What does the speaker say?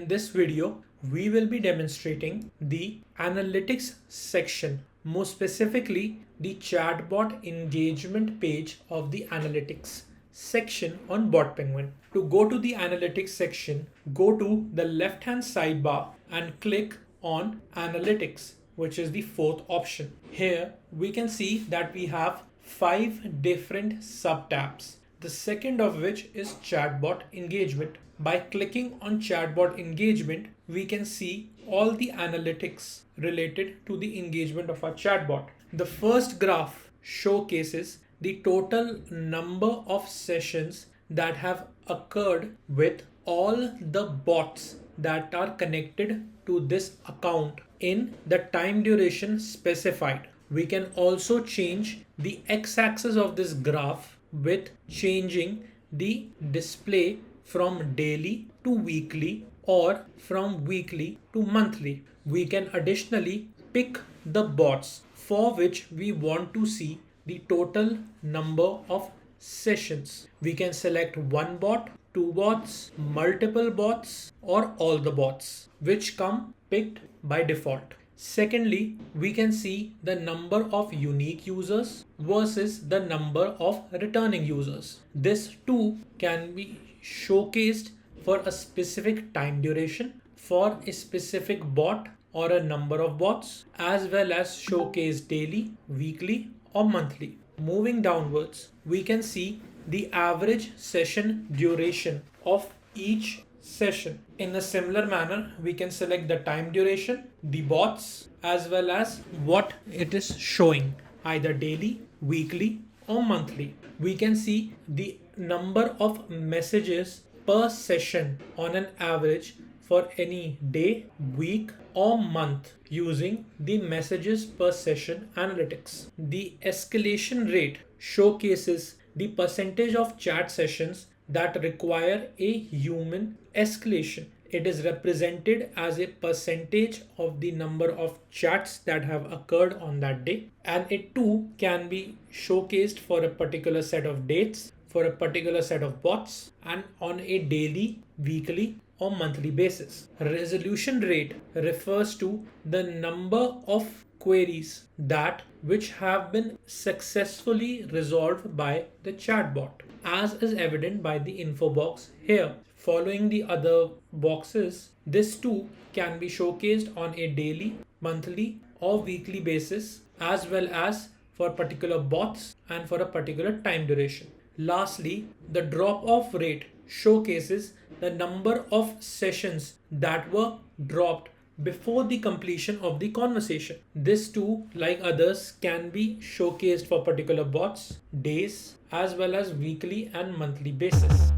In this video, we will be demonstrating the analytics section, more specifically the chatbot engagement page of the analytics section on BotPenguin. To go to the analytics section, go to the left-hand sidebar and click on analytics, which is the fourth option. Here we can see that we have 5 different sub-tabs. The second of which is chatbot engagement. By clicking on chatbot engagement, we can see all the analytics related to the engagement of our chatbot. The first graph showcases the total number of sessions that have occurred with all the bots that are connected to this account in the time duration specified. We can also change the x-axis of this graph with changing the display from daily to weekly or from weekly to monthly. We can additionally pick the bots for which we want to see the total number of sessions. We can select one bot, two bots, multiple bots, or all the bots, which come picked by default. Secondly, we can see the number of unique users versus the number of returning users. This too can be showcased for a specific time duration, for a specific bot or a number of bots, as well as showcased daily, weekly, or monthly. Moving downwards, we can see the average session duration of each session. In a similar manner, we can select the time duration, the bots, as well as what it is showing, either daily, weekly, or monthly. We can see the number of messages per session on an average for any day, week, or month using the messages per session analytics. The escalation rate showcases the percentage of chat sessions that require a human escalation. It is represented as a percentage of the number of chats that have occurred on that day, and it too can be showcased for a particular set of dates, for a particular set of bots, and on a daily, weekly, or monthly basis. Resolution rate refers to the number of queries which have been successfully resolved by the chatbot, as is evident by the info box here. Following the other boxes, this too can be showcased on a daily, monthly, or weekly basis, as well as for particular bots and for a particular time duration. Lastly, the drop-off rate showcases the number of sessions that were dropped before the completion of the conversation. This too, like others, can be showcased for particular bots, days, as well as weekly and monthly basis.